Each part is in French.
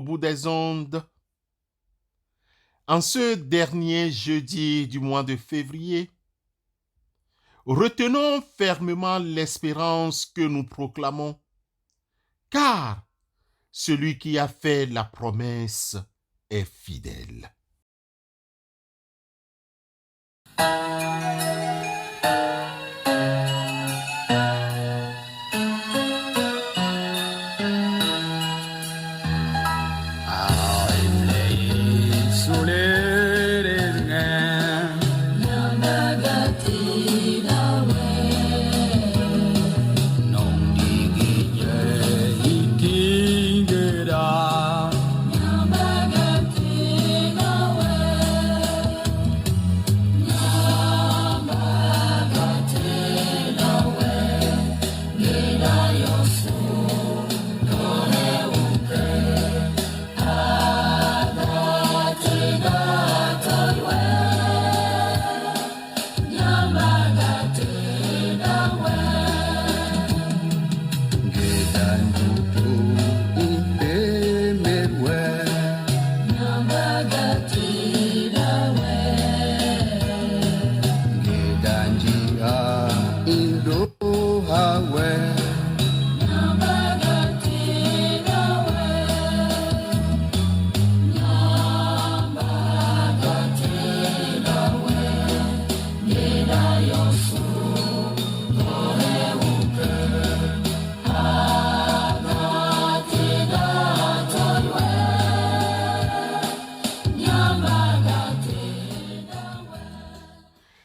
bout des ondes. En ce dernier jeudi du mois de février, retenons fermement l'espérance que nous proclamons, car celui qui a fait la promesse est fidèle.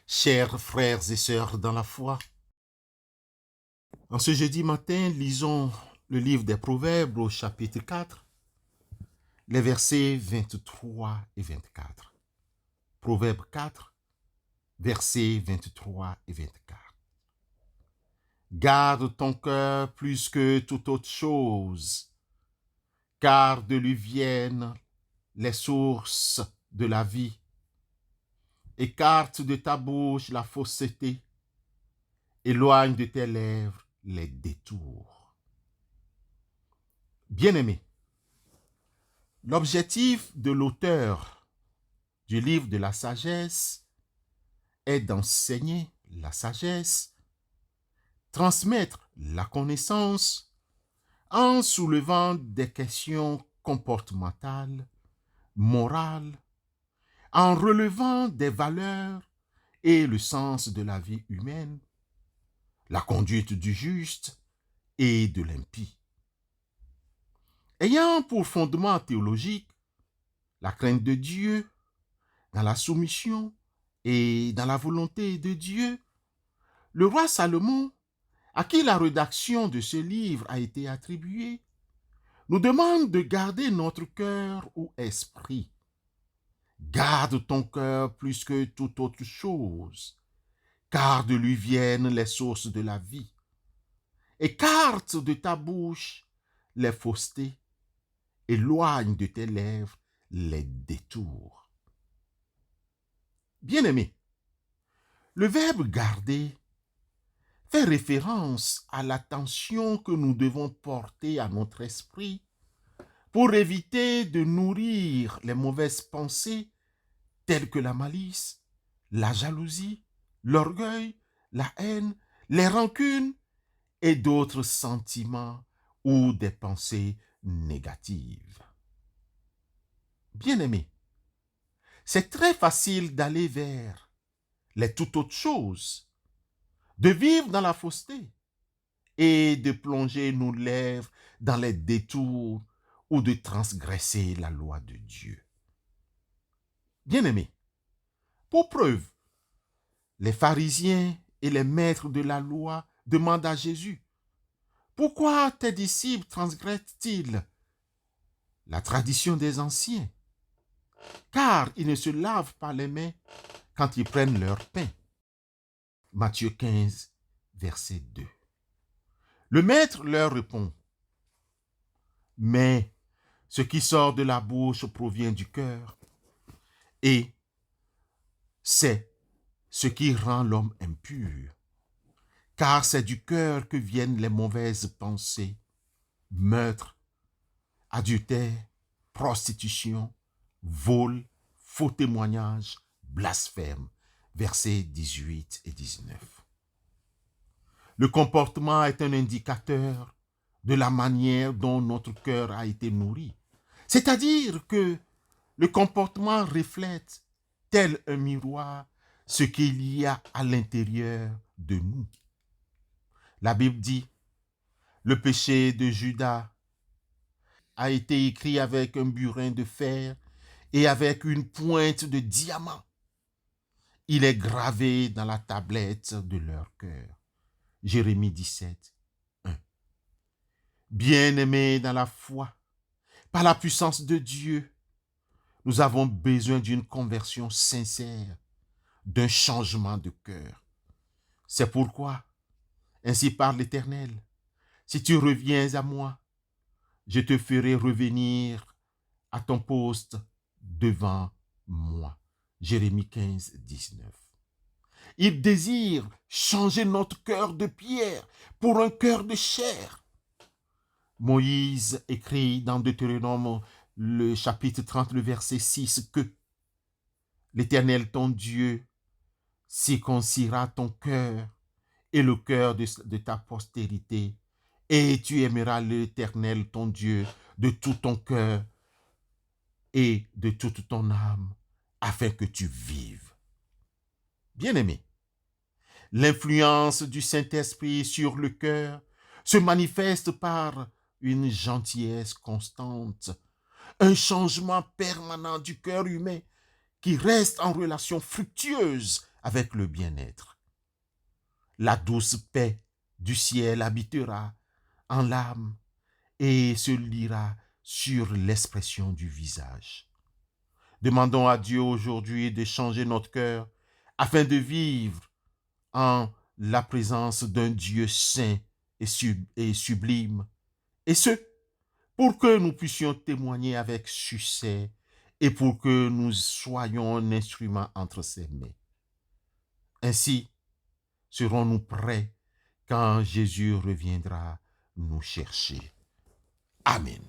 Chers frères et sœurs dans la foi, en ce jeudi matin, lisons le livre des Proverbes au chapitre 4, les versets 23 et 24. Proverbes 4, versets 23 et 24. Garde ton cœur plus que toute autre chose, car de lui viennent les sources de la vie. Écarte de ta bouche la fausseté, éloigne de tes lèvres les détours. Bien-aimés, l'objectif de l'auteur du livre de la sagesse est d'enseigner la sagesse, transmettre la connaissance en soulevant des questions comportementales, morales, en relevant des valeurs et le sens de la vie humaine, la conduite du juste et de l'impie. Ayant pour fondement théologique la crainte de Dieu, dans la soumission et dans la volonté de Dieu, le roi Salomon, à qui la rédaction de ce livre a été attribuée, nous demande de garder notre cœur ou esprit. Garde ton cœur plus que toute autre chose, car de lui viennent les sources de la vie. Écarte de ta bouche les faussetés, éloigne de tes lèvres les détours. Bien-aimé, le verbe garder fait référence à l'attention que nous devons porter à notre esprit pour éviter de nourrir les mauvaises pensées telles que la malice, la jalousie, l'orgueil, la haine, les rancunes et d'autres sentiments ou des pensées négatives. Bien-aimés, c'est très facile d'aller vers les toutes autres choses, de vivre dans la fausseté et de plonger nos lèvres dans les détours ou de transgresser la loi de Dieu. Bien-aimés, pour preuve, les pharisiens et les maîtres de la loi demandent à Jésus: pourquoi tes disciples transgressent-ils la tradition des anciens? Car ils ne se lavent pas les mains quand ils prennent leur pain. Matthieu 15, verset 2. Le maître leur répond: mais ce qui sort de la bouche provient du cœur, et c'est ce qui rend l'homme impur. Car c'est du cœur que viennent les mauvaises pensées, meurtre, adultère, prostitution, vol, faux témoignage, blasphème. Versets 18 et 19. Le comportement est un indicateur de la manière dont notre cœur a été nourri. C'est-à-dire que le comportement reflète, tel un miroir, ce qu'il y a à l'intérieur de nous. La Bible dit, le péché de Judas a été écrit avec un burin de fer et avec une pointe de diamant. Il est gravé dans la tablette de leur cœur. Jérémie 17, 1. Bien-aimés dans la foi, par la puissance de Dieu, nous avons besoin d'une conversion sincère, d'un changement de cœur. C'est pourquoi, ainsi parle l'Éternel, si tu reviens à moi, je te ferai revenir à ton poste devant moi. Jérémie 15, 19. Il désire changer notre cœur de pierre pour un cœur de chair. Moïse écrit dans Deutéronome, le chapitre 30, le verset 6, que l'Éternel, ton Dieu, circoncira ton cœur et le cœur de ta postérité, et tu aimeras l'Éternel, ton Dieu, de tout ton cœur et de toute ton âme, afin que tu vives. Bien-aimé, l'influence du Saint-Esprit sur le cœur se manifeste par une gentillesse constante, un changement permanent du cœur humain qui reste en relation fructueuse avec le bien-être. La douce paix du ciel habitera en l'âme et se lira sur l'expression du visage. Demandons à Dieu aujourd'hui de changer notre cœur afin de vivre en la présence d'un Dieu saint et sublime, et ce, pour que nous puissions témoigner avec succès et pour que nous soyons un instrument entre ses mains. Ainsi, serons-nous prêts quand Jésus reviendra nous chercher. Amen.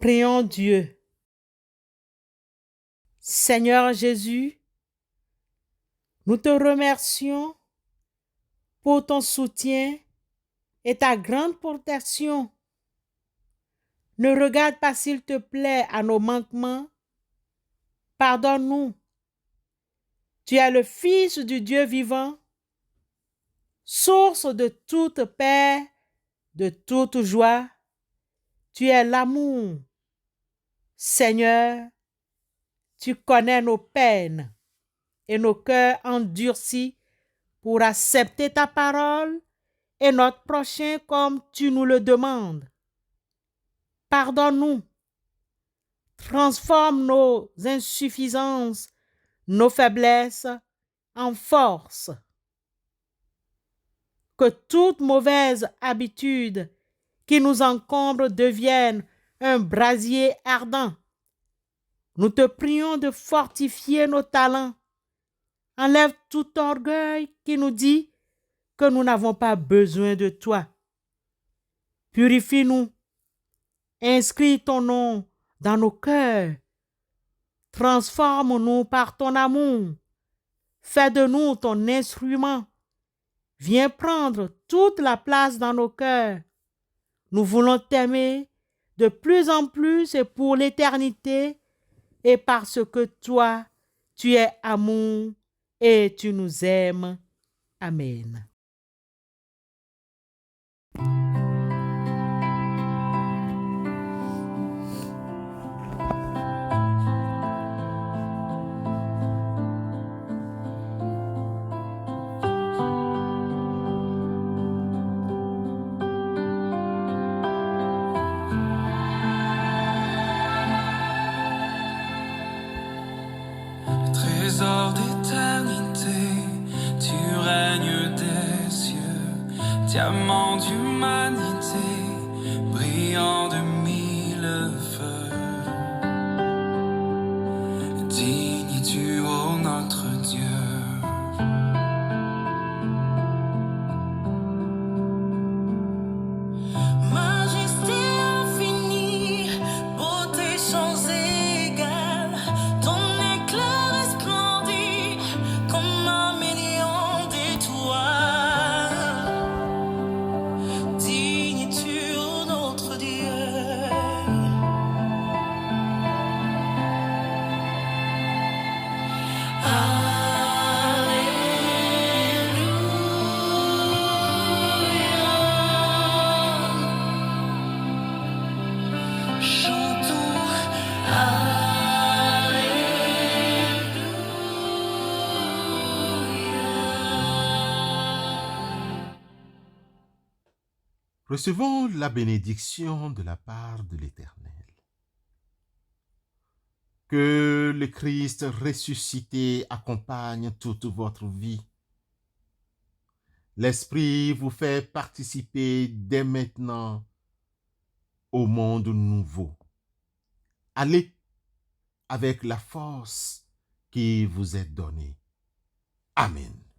Prions Dieu. Seigneur Jésus, nous te remercions pour ton soutien et ta grande protection. Ne regarde pas, s'il te plaît, à nos manquements. Pardonne-nous. Tu es le Fils du Dieu vivant, source de toute paix, de toute joie. Tu es l'amour. Seigneur, tu connais nos peines et nos cœurs endurcis pour accepter ta parole et notre prochain comme tu nous le demandes. Pardonne-nous. Transforme nos insuffisances, nos faiblesses en force. Que toute mauvaise habitude qui nous encombre devienne un brasier ardent Nous te prions de fortifier nos talents. Enlève tout orgueil qui nous dit que nous n'avons pas besoin de toi. Purifie-nous. Inscris ton nom dans nos cœurs. Transforme-nous par ton amour. Fais de nous ton instrument. Viens prendre toute la place dans nos cœurs. Nous voulons t'aimer de plus en plus et pour l'éternité, et parce que toi, tu es amour et tu nous aimes. Amen. Trésor d'éternité, tu règnes des cieux, diamant d'humanité, brillant de mille feux. Digne es-tu, ô notre Dieu. Majesté infinie, beauté sans égale, ton éclat resplendit comme un million d'étoiles. Digne es-tu, ô notre Dieu. Alléluia. Chantons Alléluia. Recevons la bénédiction de la part de l'Éternel. Que le Christ ressuscité accompagne toute votre vie. L'Esprit vous fait participer dès maintenant au monde nouveau. Allez avec la force qui vous est donnée. Amen.